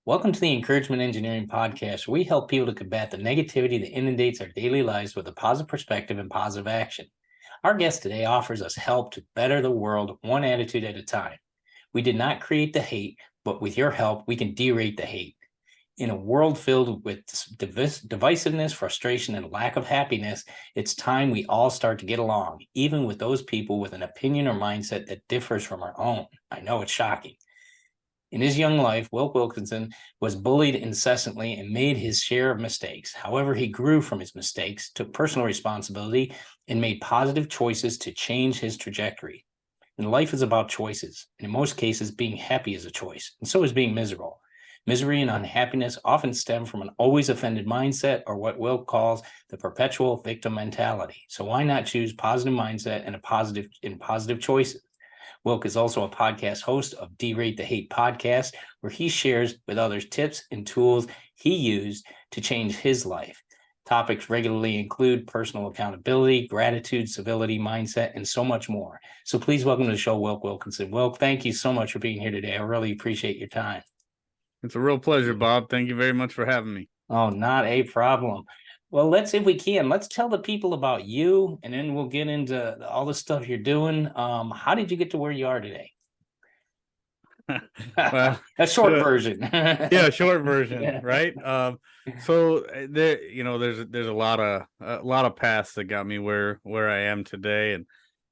Welcome to the Encouragement Engineering Podcast, where we help people to combat the negativity that inundates our daily lives with a positive perspective and positive action. Our guest today offers us help to better the world one attitude at a time. We did not create the hate, but with your help, we can derate the hate. In a world filled with divisiveness, frustration, and lack of happiness, it's time we all start to get along, even with those people with an opinion or mindset that differs from our own. I know it's shocking. In his young life, Wilk Wilkinson was bullied incessantly and made his share of mistakes. However, he grew from his mistakes, took personal responsibility, and made positive choices to change his trajectory. And life is about choices. And in most cases, being happy is a choice, and so is being miserable. Misery and unhappiness often stem from an always offended mindset, or what Wilk calls the perpetual victim mentality. So why not choose positive mindset and positive choices? Wilk is also a podcast host of DERATE the Hate podcast, where he shares with others tips and tools he used to change his life. Topics regularly include personal accountability, gratitude, civility, mindset, and so much more. So please welcome to the show, Wilk Wilkinson. Wilk, thank you so much for being here today. I really appreciate your time. It's a real pleasure, Bob. Thank you very much for having me. Oh, not a problem. Well, if we can, let's tell the people about you, and then we'll get into all the stuff you're doing. How did you get to where you are today? Well, A short version. yeah, short version, Yeah. right? So there's a lot of paths that got me where I am today, and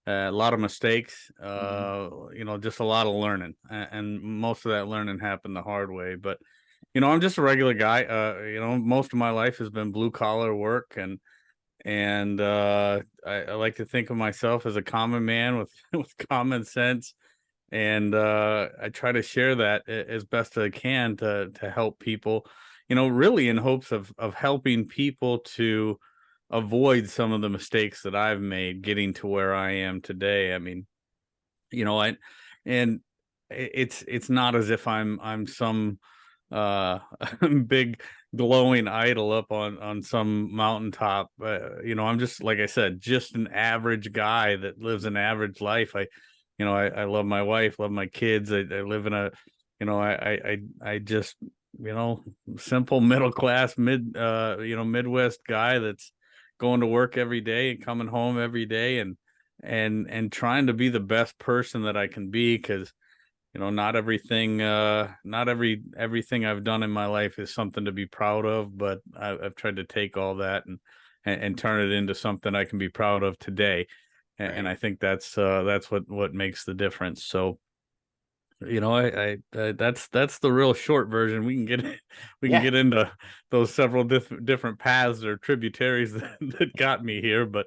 a lot of mistakes. Just a lot of learning, and most of that learning happened the hard way. But I'm just a regular guy. Most of my life has been blue collar work, and I like to think of myself as a common man with with common sense. And I try to share that as best I can to help people, really in hopes of helping people to avoid some of the mistakes that I've made getting to where I am today. I mean, I and it's not as if I'm some uh big glowing idol up on some mountaintop. I'm just, like I said, just an average guy that lives an average life. I love my wife, love my kids. I live in a, I just, simple middle class Midwest guy that's going to work every day and coming home every day, and trying to be the best person that I can be, because not everything I've done in my life is something to be proud of, but I've tried to take all that and turn it into something I can be proud of today. And I think that's what makes the difference. So, that's the real short version. We can get into those several different paths or tributaries that got me here, but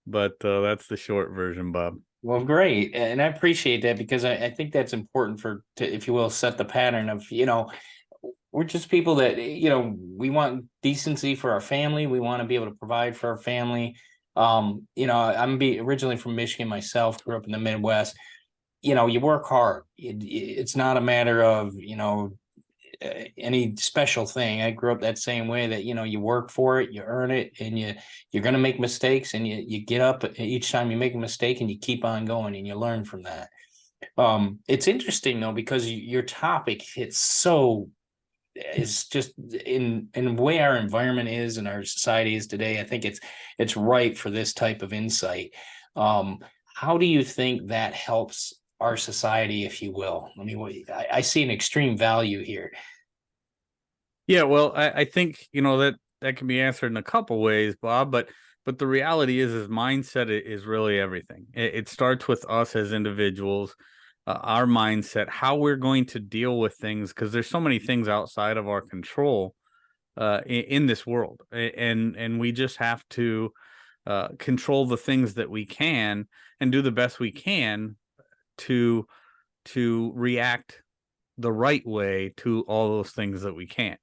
that's the short version, Bob. Well, great. And I appreciate that, because I think that's important to, if you will, set the pattern of, we're just people that, we want decency for our family. We want to be able to provide for our family. I'm originally from Michigan myself, grew up in the Midwest. You work hard. It's not a matter of, any special thing. I grew up that same way, that, you work for it, you earn it, and you're going to make mistakes, and you get up each time you make a mistake, and you keep on going, and you learn from that. It's interesting though, because your topic is just in the way our environment is and our society is today. I think it's right for this type of insight. How do you think that helps our society, if you will? I mean, I see an extreme value here. Yeah, well, I think that can be answered in a couple ways, Bob. But the reality is mindset is really everything. It starts with us as individuals, our mindset, how we're going to deal with things, because there's so many things outside of our control in this world, and we just have to control the things that we can and do the best we can to react the right way to all those things that we can't.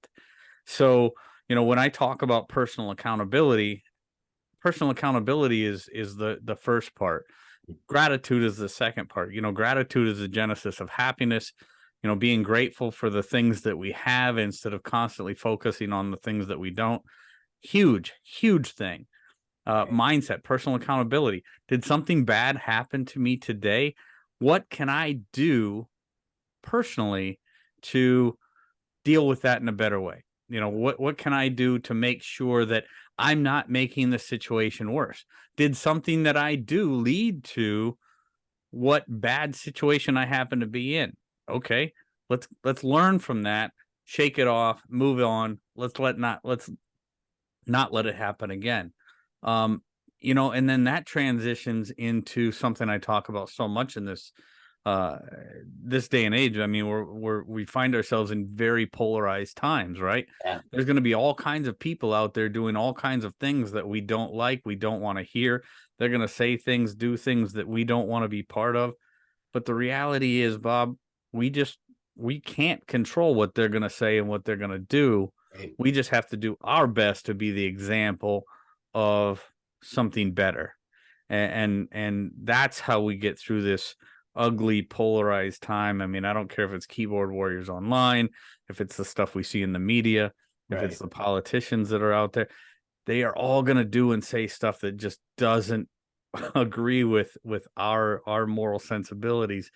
So, when I talk about personal accountability is the first part. Gratitude is the second part. Gratitude is the genesis of happiness. Being grateful for the things that we have instead of constantly focusing on the things that we don't. Huge thing. Mindset, personal accountability. Did something bad happen to me today? What can I do personally to deal with that in a better way? What can I do to make sure that I'm not making the situation worse? Did something that I do lead to what bad situation I happen to be in? Okay, let's learn from that, shake it off, move on. Let's not let it happen again. Um, and then that transitions into something I talk about so much in uh this day and age. I mean, we find ourselves in very polarized times, right? Yeah. There's going to be all kinds of people out there doing all kinds of things that we don't like, we don't want to hear. They're going to say things, do things that we don't want to be part of. But the reality is, Bob, we just we can't control what they're going to say and what they're going to do. Right. We just have to do our best to be the example of something better. And that's how we get through this ugly polarized time. I mean, I don't care if it's keyboard warriors online, if it's the stuff we see in the media, if Right. it's the politicians that are out there. They are all going to do and say stuff that just doesn't agree with our moral sensibilities,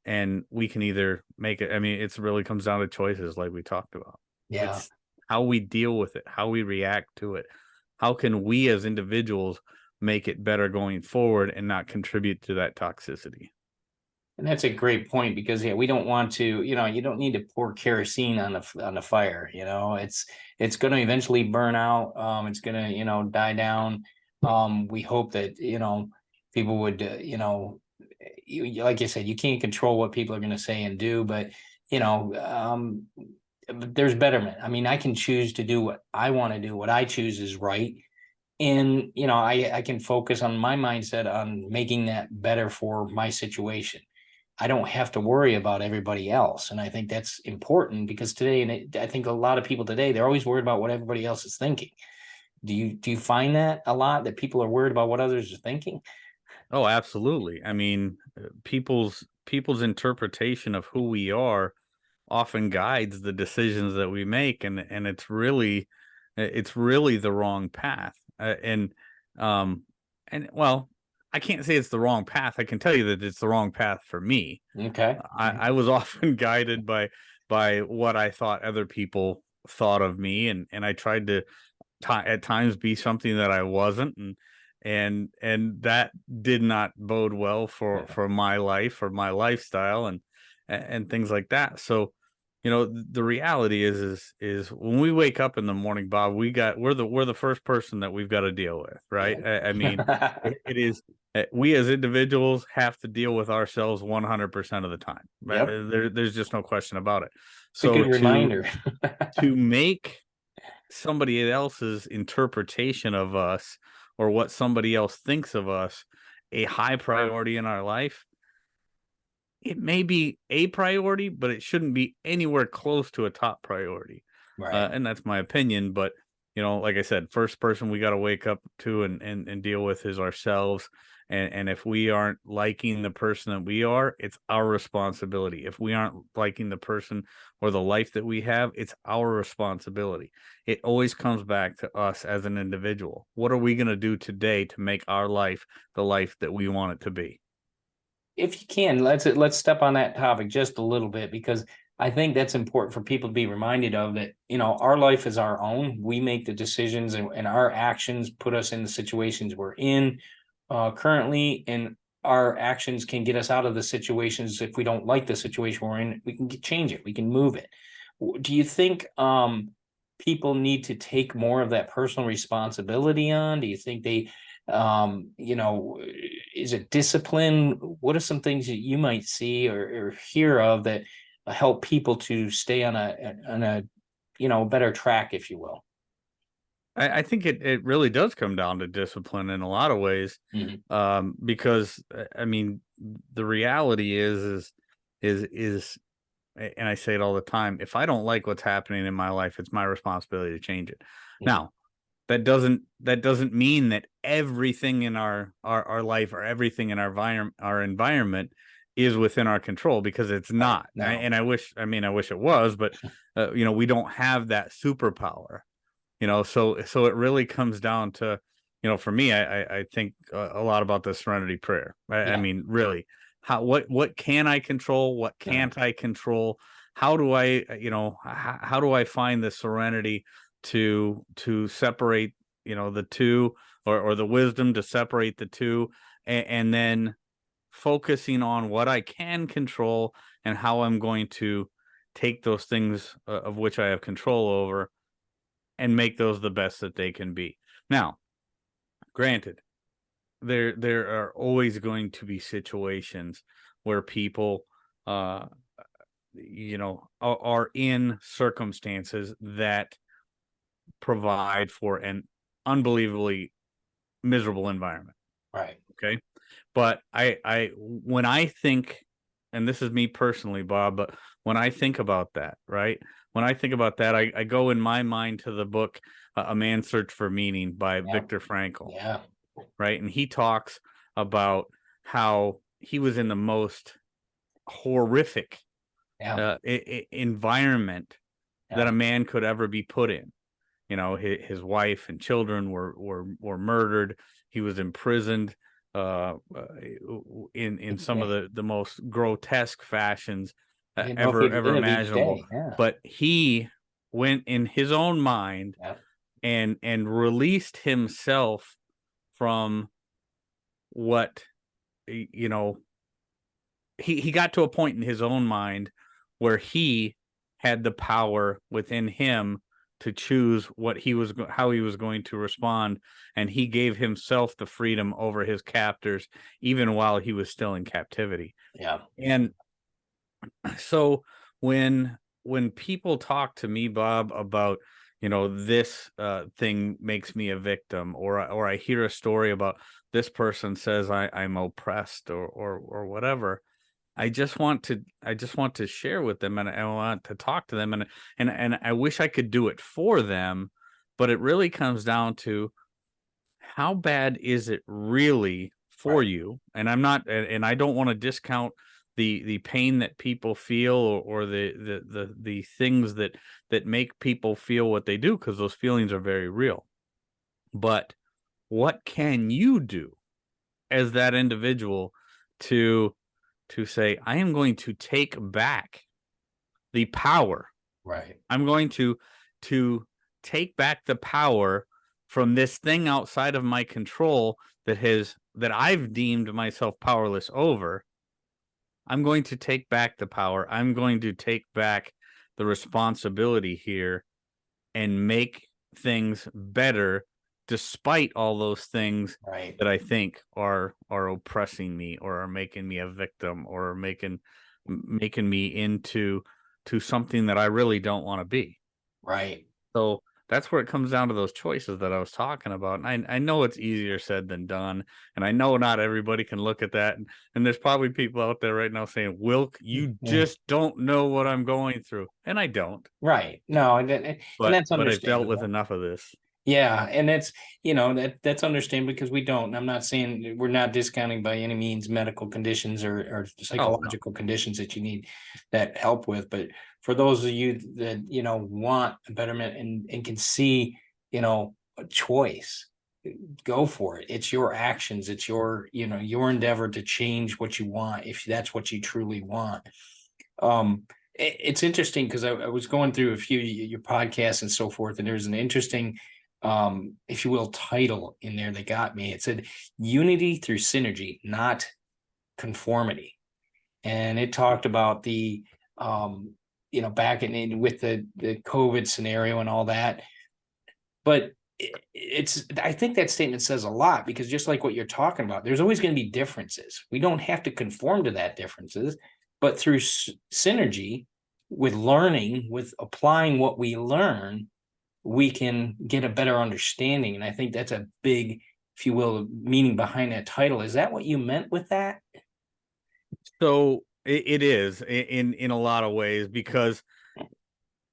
and we can either make it. I mean, it's really comes down to choices, like we talked about. Yeah. It's how we deal with it, how we react to it. How can we as individuals make it better going forward and not contribute to that toxicity? And that's a great point because yeah, we don't want to, you don't need to pour kerosene on the fire. It's going to eventually burn out. It's going to, die down. We hope that, people would, like you said, you can't control what people are going to say and do, but you know, um, there's betterment. I mean, I can choose to do what I want to do. What I choose is right. And, I can focus on my mindset on making that better for my situation. I don't have to worry about everybody else. And I think that's important because today, and I think a lot of people today, they're always worried about what everybody else is thinking. Do you find that a lot, that people are worried about what others are thinking? Oh, absolutely. I mean, people's interpretation of who we are often guides the decisions that we make, and it's really the wrong path. Um and well, I can't say it's the wrong path. I can tell you that it's the wrong path for me. Okay. I was often guided by what I thought other people thought of me, and I tried to at times be something that I wasn't, and that did not bode well for Yeah. my life or my lifestyle, and things like that. So, the reality is when we wake up in the morning, Bob, we're the first person that we've got to deal with, right? I mean, Yeah. it is we as individuals have to deal with ourselves 100% of the time. Yep. There's just no question about it. It's a So good reminder. to make somebody else's interpretation of us or what somebody else thinks of us a high priority in our life, it may be a priority, but it shouldn't be anywhere close to a top priority. Right. And that's my opinion. But like I said, first person we got to wake up to and deal with is ourselves. And if we aren't liking the person that we are, it's our responsibility. If we aren't liking the person or the life that we have, it's our responsibility. It always comes back to us as an individual. What are we going to do today to make our life the life that we want it to be? If you can, let's step on that topic just a little bit, because I think that's important for people to be reminded of, that our life is our own. We make the decisions, and our actions put us in the situations we're in currently, and our actions can get us out of the situations. If we don't like the situation we're in, we can change it, we can move it. Do you think people need to take more of that personal responsibility on? Do you think they is it discipline? What are some things that you might see or hear of that help people to stay on a better track, if you will? I think it really does come down to discipline in a lot of ways, Mhm. because I mean, the reality is, and I say it all the time, if I don't like what's happening in my life, it's my responsibility to change it. Mhm. Now, that doesn't mean that everything in our life or everything in our environment is within our control, because it's Right. not. No. And I wish it was, but we don't have that superpower. So it really comes down to, for me, I think a lot about the serenity prayer. I Yeah. mean, really, what can I control? What Right. can't I control? how do I, how do I find the serenity to separate, the two, or the wisdom to separate the two, and then focusing on what I can control and how I'm going to take those things of which I have control over and make those the best that they can be. Now, granted, there are always going to be situations where people are in circumstances that provide for an unbelievably miserable environment. Right. Okay. But when I think, and this is me personally, Bob, but when I think about that, right? When I think about that, I go in my mind to the book, A Man's Search for Meaning by Yeah. Viktor Frankl. Yeah. Right. And he talks about how he was in the most horrific Yeah. environment that Yeah. a man could ever be put in. His wife and children were murdered. He was imprisoned in some of the most grotesque fashions He didn't know if ever he'd ever live each imaginable. day. Yeah. But he went in his own mind Yeah. and released himself from what, he got to a point in his own mind where he had the power within him to choose how he was going to respond, and he gave himself the freedom over his captors even while he was still in captivity. Yeah. And so when people talk to me, Bob, about this thing makes me a victim, or I hear a story about this person says I'm oppressed, or whatever, I just want to share with them, and I want to talk to them, and I wish I could do it for them, but it really comes down to, how bad is it really for Right. you? And I'm not, and I don't want to discount the pain that people feel, or the things that make people feel what they do, because those feelings are very real. But what can you do as that individual to say, I am going to take back the power. Right. I'm going to take back the power from this thing outside of my control that I've deemed myself powerless over. I'm going to take back the power. I'm going to take back the responsibility here and make things better, despite all those things Right. that I think are oppressing me, or are making me a victim, or making me into something that I really don't want to be. Right. So that's where it comes down to those choices that I was talking about. And I know it's easier said than done. And I know not everybody can look at that. And there's probably people out there right now saying, Wilk, you Yeah. just don't know what I'm going through. And I don't. Right. No, and that's But I've dealt with understandable. enough of this. Yeah, and that's understandable, because we don't. I'm not saying, we're not discounting by any means medical conditions or Oh, no. psychological conditions that you need that help with. But for those of you that want a betterment and can see a choice, go for it. It's your actions. It's your endeavor to change what you want, if that's what you truly want. It's interesting, because I was going through a few of your podcasts and so forth, and there's an interesting, if you will, title in there that got me. It said unity through synergy, not conformity. And it talked about the back in with the COVID scenario and all that. But I think that statement says a lot, because just like what you're talking about, there's always going to be differences. We don't have to conform to that differences, but through synergy, with learning, with applying what we learn, we can get a better understanding. And I think that's a big, if you will, meaning behind that title. Is that what you meant with that? So it is in a lot of ways, because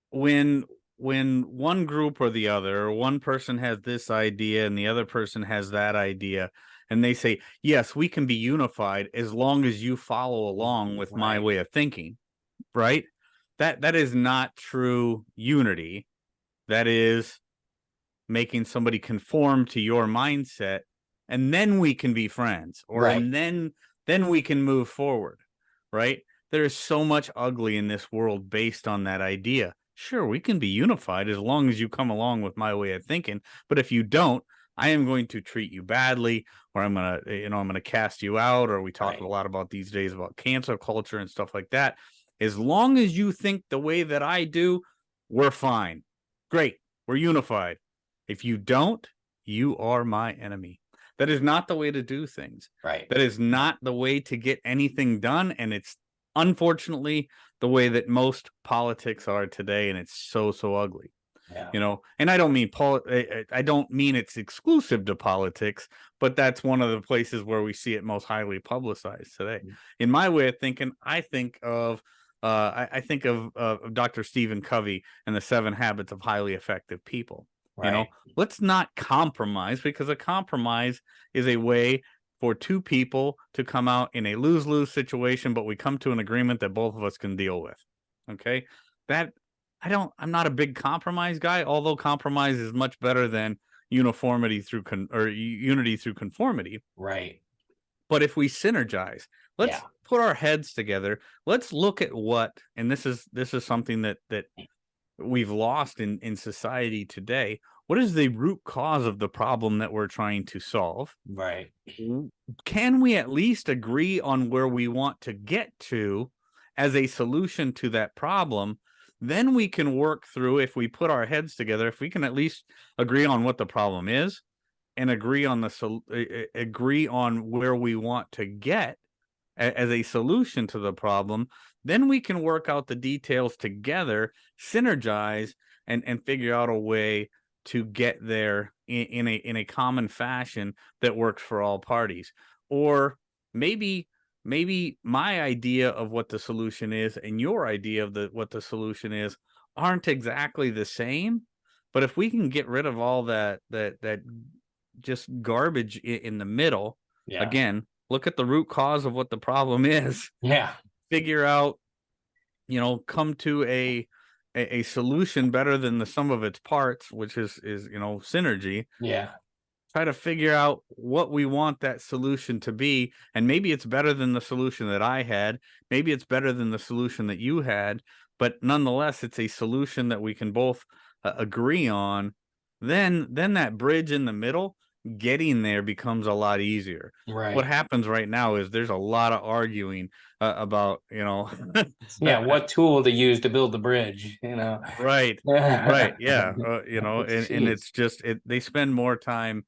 when one group or the other, or one person has this idea and the other person has that idea, and they say, yes, we can be unified as long as you follow along with my Right. way of thinking, right? That is not true unity. That is making somebody conform to your mindset, and then we can be friends, or Right. and then we can move forward, right? there is so much ugly in this world based on that idea. Sure, we can be unified as long as you come along with my way of thinking. But if you don't, I am going to treat you badly, or I'm gonna cast you out. Or we talk a Right. lot about these days about cancel culture and stuff like that. As long as you think the way that I do, we're fine. Great, we're unified. If you don't, you are my enemy. That is not the way to do things. Right. That is not the way to get anything done. And it's unfortunately the way that most politics are today. And it's so, so ugly. Yeah. And I don't mean I don't mean it's exclusive to politics, but that's one of the places where we see it most highly publicized today. In my way of thinking, I think of Dr. Stephen Covey and the 7 Habits of Highly Effective People. Right. Let's not compromise, because a compromise is a way for two people to come out in a lose-lose situation, but we come to an agreement that both of us can deal with. Okay, that I'm not a big compromise guy, although compromise is much better than uniformity through unity through conformity. Right. But if we synergize, let's Yeah. put our heads together. Let's look at and this is something that we've lost in society today. What is the root cause of the problem that we're trying to solve? Right. Can we at least agree on where we want to get to as a solution to that problem? Then we can work through, if we put our heads together, if we can at least agree on what the problem is and agree on where we want to get as a solution to the problem, then we can work out the details together, synergize, and figure out a way to get there in a common fashion that works for all parties. Or maybe my idea of what the solution is and your idea of what the solution is aren't exactly the same, but if we can get rid of all that just garbage in the middle, Yeah. again, look at the root cause of what the problem is, Yeah. figure out, come to a solution better than the sum of its parts, which is synergy. Yeah. Try to figure out what we want that solution to be, and maybe it's better than the solution that I had, maybe it's better than the solution that you had, but nonetheless it's a solution that we can both agree on. Then that bridge in the middle, getting there becomes a lot easier. Right. What happens right now is there's a lot of arguing about Yeah. What tool to use to build the bridge, right, yeah, and Jeez. it's just they spend more time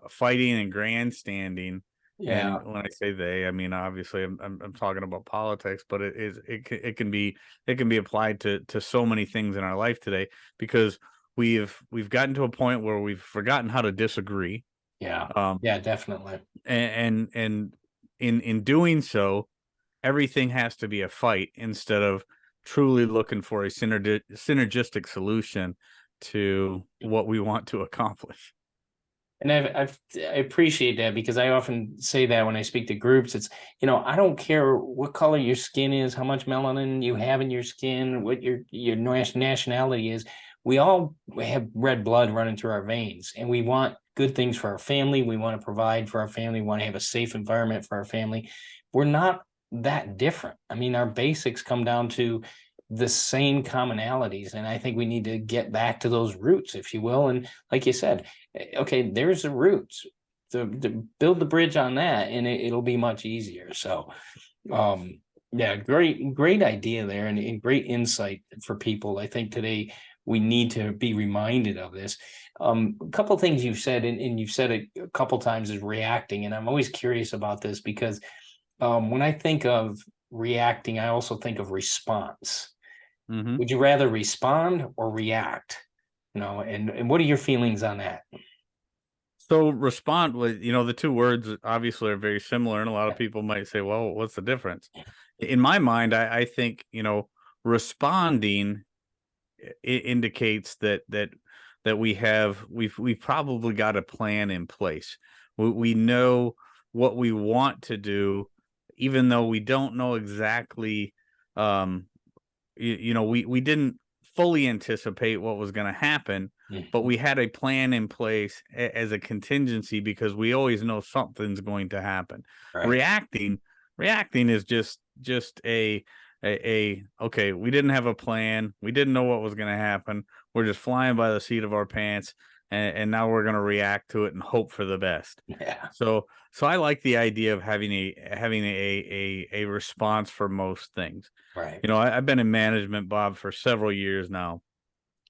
fighting and grandstanding. And Yeah. when I say they, I mean obviously I'm talking about politics, but it can be applied to so many things in our life today, because we've gotten to a point where we've forgotten how to disagree. Yeah. um Yeah. Definitely. and in doing so, everything has to be a fight instead of truly looking for a synergistic solution to what we want to accomplish. And I appreciate that, because I often say that when I speak to groups. It's, I don't care what color your skin is, how much melanin you have in your skin, what your nationality is. We all have red blood running through our veins, and we want good things for our family. We want to provide for our family. We want to have a safe environment for our family. We're not that different. I mean, our basics come down to the same commonalities, and I think we need to get back to those roots, if you will. And like you said, okay, there's the roots, to build the bridge on that, and it'll be much easier. So yeah, great idea there, and great insight for people. I think today we need to be reminded of this. A couple things you've said, and you've said it a couple times, is reacting. And I'm always curious about this, because when I think of reacting, I also think of response. Mm-hmm. Would you rather respond or react? And what are your feelings on that? So respond with, the two words obviously are very similar, and a lot of people might say, well, what's the difference? In my mind, I think, responding indicates that we've probably got a plan in place. We know what we want to do, even though we don't know exactly. We didn't fully anticipate what was going to happen, but we had a plan in place as a contingency, because we always know something's going to happen. Right. Reacting is just just a okay, we didn't have a plan, we didn't know what was going to happen, we're just flying by the seat of our pants, and now we're going to react to it and hope for the best. Yeah. So I like the idea of having a response for most things. Right. You know, I've been in management, Bob, for several years now,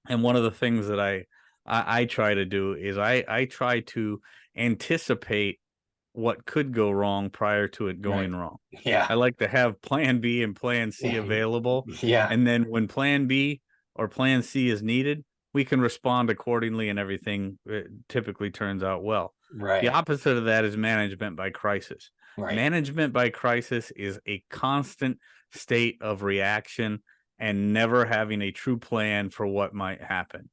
and one of the things that I try to do is I try to anticipate what could go wrong prior to it Right. going wrong. Yeah. I like to have plan B and plan C available, Yeah. and then when plan B or plan C is needed, we can respond accordingly, and everything typically turns out well. The Right. opposite of that is management by crisis. Right. Management by crisis is a constant state of reaction and never having a true plan for what might happen.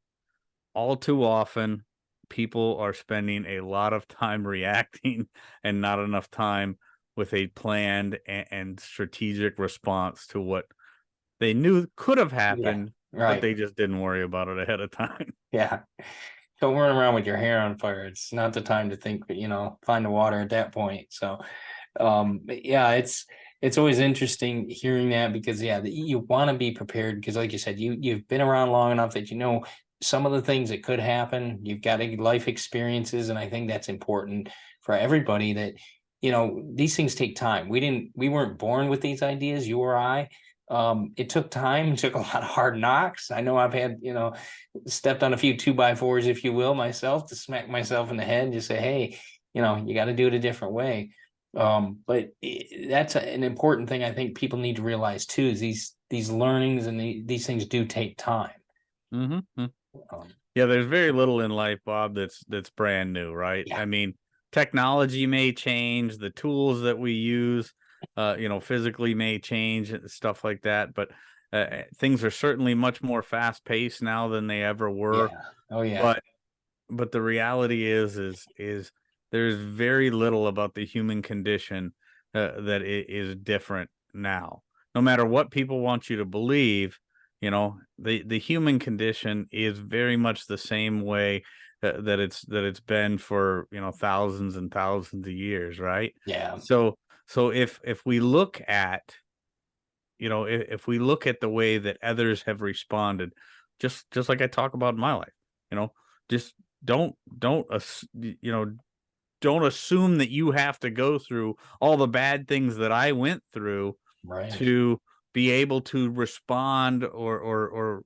All too often, people are spending a lot of time reacting and not enough time with a planned and strategic response to what they knew could have Yeah. happened, but Right. they just didn't worry about it ahead of time. Yeah. Don't run around with your hair on fire. It's not the time to think, find the water at that point. So, yeah, it's always interesting hearing that because yeah, you want to be prepared because like you said, you've been around long enough that you know some of the things that could happen. You've got life experiences, and I think that's important for everybody that these things take time. We weren't born with these ideas, you or I. It took time, it took a lot of hard knocks. I know I've had, stepped on a few 2x4s, if you will, myself to smack myself in the head and just say, hey, you got to do it a different way. But that's an important thing I think people need to realize too, is these learnings and these things do take time. Mm-hmm. Um, Yeah, there's very little in life, Bob, that's brand new, right? yeah, I mean, technology may change, the tools that we use, physically may change and stuff like that, but things are certainly much more fast paced now than they ever were. yeah, oh yeah, But the reality is there's very little about the human condition that is different now. No matter what people want you to believe, the human condition is very much the same way that it's been for thousands and thousands of years, right? yeah, So if we look at if we look at the way that others have responded, just like I talk about in my life, just don't assume that you have to go through all the bad things that I went through right, to be able to respond or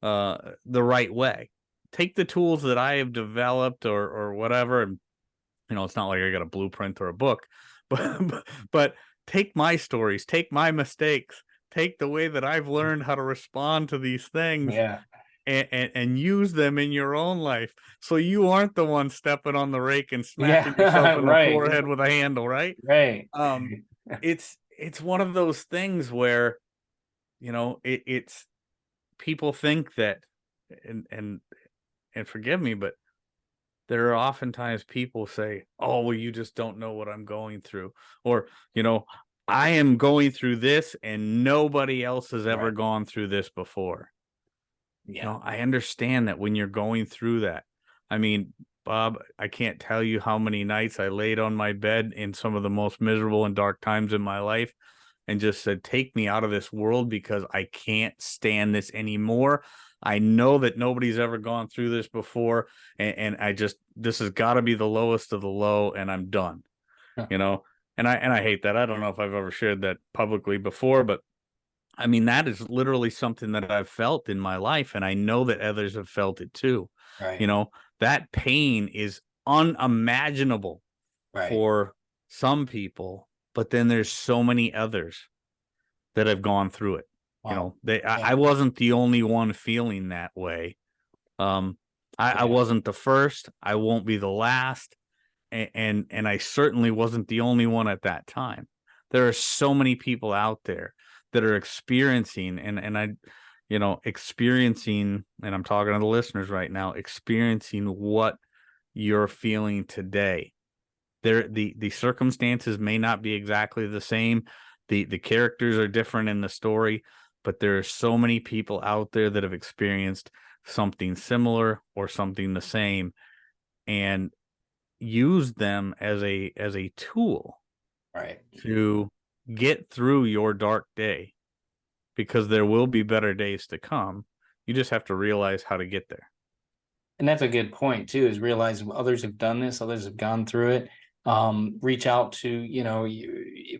the right way. Take the tools that I have developed or whatever, and it's not like I got a blueprint or a book, but take my stories, take my mistakes, take the way that I've learned how to respond to these things yeah, and use them in your own life, so you aren't the one stepping on the rake and smacking yourself yeah, in the right, forehead with a handle, right? right, Um, it's one of those things where, it's people think that, and and and forgive me, but there are oftentimes people say, "Oh, well, you just don't know what I'm going through," or, "I am going through this and nobody else has ever right, gone through this before." yeah, I understand that when you're going through that. I mean, Bob, I can't tell you how many nights I laid on my bed in some of the most miserable and dark times in my life and just said, take me out of this world because I can't stand this anymore. I know that nobody's ever gone through this before. And this has got to be the lowest of the low, and I'm done, you know? And I hate that. I don't know if I've ever shared that publicly before, but I mean, that is literally something that I've felt in my life, and I know that others have felt it too. You right, know, that pain is unimaginable right, for some people, but then there's so many others that have gone through it. wow, I yeah, wasn't the only one feeling that way. Um, I yeah, wasn't the first. I won't be the last, and I certainly wasn't the only one at that time. There are so many people out there that are experiencing, experiencing, and I'm talking to the listeners right now, experiencing what you're feeling today. The circumstances may not be exactly the same. The characters are different in the story, but there are so many people out there that have experienced something similar or something the same, and use them as a tool right, to get through your dark day, because there will be better days to come. You just have to realize how to get there. And that's a good point too, is realize others have done this, others have gone through it. Reach out to,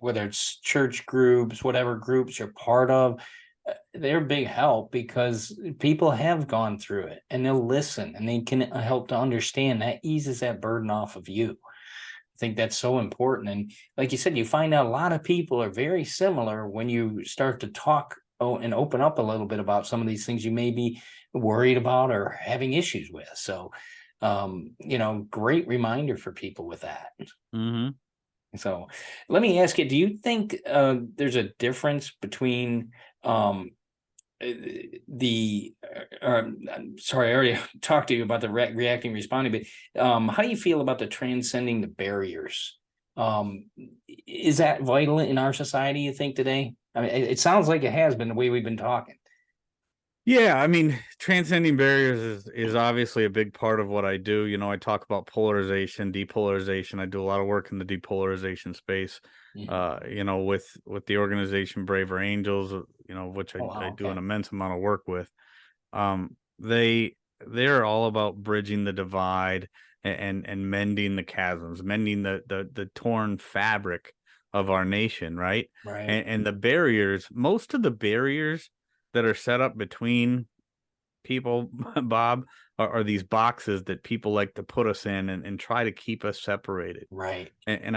whether it's church groups, whatever groups you're part of, they're big help because people have gone through it and they'll listen and they can help to understand. That eases that burden off of you. I think that's so important. And like you said, you find out a lot of people are very similar when you start to talk and open up a little bit about some of these things you may be worried about or having issues with. So, great reminder for people with that. Mm-hmm. So let me ask you, do you think there's a difference between sorry, I already talked to you about the reacting, responding, but how do you feel about the transcending the barriers? Is that vital in our society, you think, today? I mean, it sounds like it has been the way we've been talking. Yeah, I mean, transcending barriers is obviously a big part of what I do. I talk about polarization, depolarization. I do a lot of work in the depolarization space. With the organization Braver Angels, which Oh, wow, I do an okay. immense amount of work with. They're all about bridging the divide and mending the chasms, mending the torn fabric of our nation, right? Right, And the barriers, most of the barriers that are set up between people, Bob, are these boxes that people like to put us in and try to keep us separated. right, And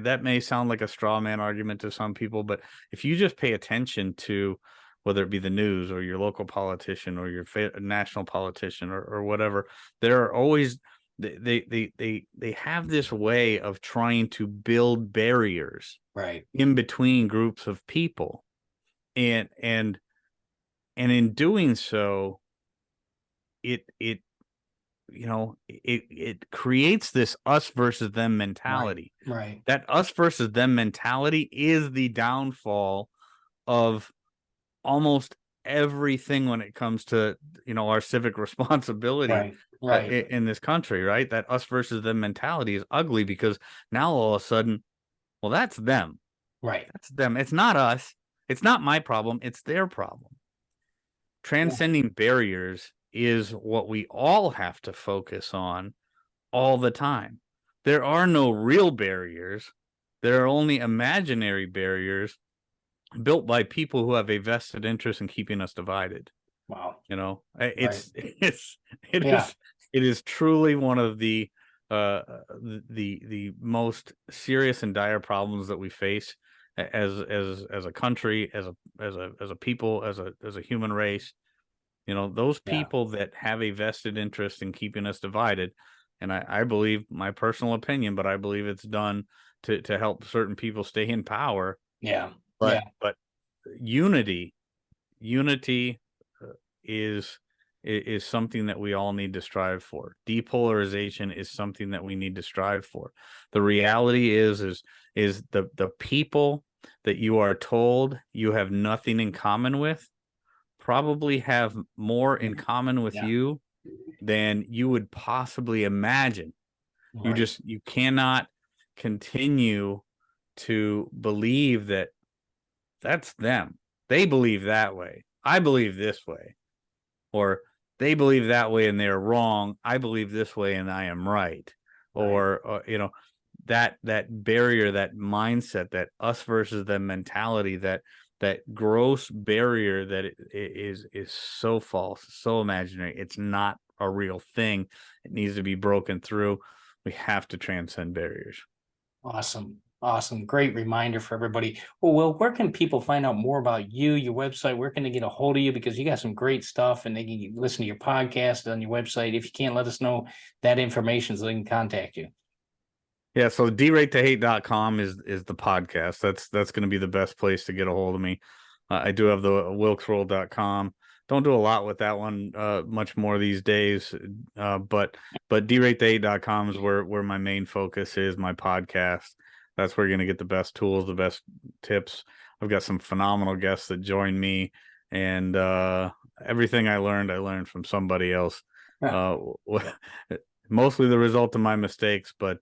that may sound like a straw man argument to some people, but if you just pay attention to whether it be the news or your local politician or your national politician or whatever, there are always they have this way of trying to build barriers right, in between groups of people, and in doing so, it it creates this us versus them right, mentality. right, That us versus them mentality is the downfall of almost everything when it comes to our civic responsibility right, right, in this country, right? That us versus them mentality is ugly because now all of a sudden, well, that's them. right. That's them. It's not us. It's not my problem. It's their problem. Yeah, Transcending barriers is what we all have to focus on all the time. There are no real barriers. There are only imaginary barriers built by people who have a vested interest in keeping us divided. wow, right. Yeah, It is truly one of the most serious and dire problems that we face as a country, as a people, as a human race. Those yeah. people that have a vested interest in keeping us divided, and I believe, my personal opinion, but I believe it's done to help certain people stay in power. Yeah. Yeah. But unity unity is is something that we all need to strive for. Depolarization is something that we need to strive for. The reality is the people that you are told you have nothing in common with probably have more in common with Yeah. you than you would possibly imagine. Right. You cannot continue to believe that that's them. They believe that way. I believe this way. Or they believe that way and they're wrong. I believe this way and I am right. Right. Or that barrier, that mindset, that us versus them mentality, that gross barrier that is so false, so imaginary. It's not a real thing. It needs to be broken through. We have to transcend barriers. Awesome. Awesome. Great reminder for everybody. Well, Will, where can people find out more about you, your website? Where can they get a hold of you? Because you got some great stuff and they can listen to your podcast on your website. If you can't, let us know that information so they can contact you. Yeah, so DERATE is the podcast. That's going to be the best place to get a hold of me. I do have the wilksworld.com. Don't do a lot with that one much more these days. But DERATE is where my main focus is, my podcast. That's where you're going to get the best tools, the best tips. I've got some phenomenal guests that join me, and everything I learned from somebody else. Yeah. Uh, mostly the result of my mistakes, but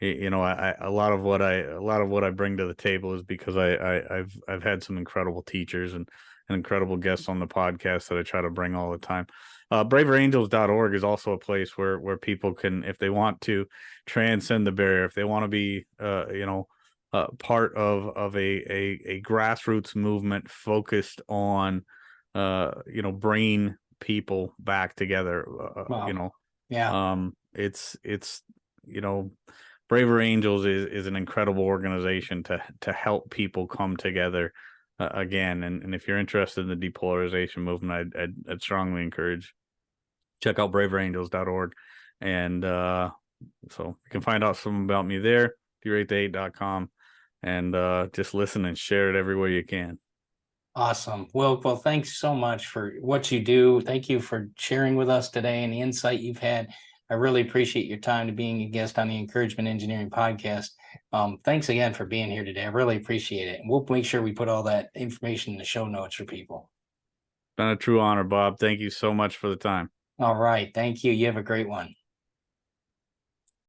a lot of what I bring to the table is because I've had some incredible teachers and incredible guests on the podcast that I try to bring all the time. BraverAngels.org is also a place where people can, if they want to transcend the barrier, if they want to be, part of a grassroots movement focused on, bringing people back together. Wow. Yeah. It's Braver Angels is an incredible organization to help people come together again. And if you're interested in the depolarization movement, I'd strongly encourage check out braverangels.org. And so you can find out some about me there, DERATE.com, and just listen and share it everywhere you can. Awesome. Well, thanks so much for what you do. Thank you for sharing with us today and the insight you've had. I really appreciate your time to being a guest on the Encouragement Engineering podcast. Thanks again for being here today. I really appreciate it. And we'll make sure we put all that information in the show notes for people. Been a true honor, Bob. Thank you so much for the time. All right. Thank you. You have a great one.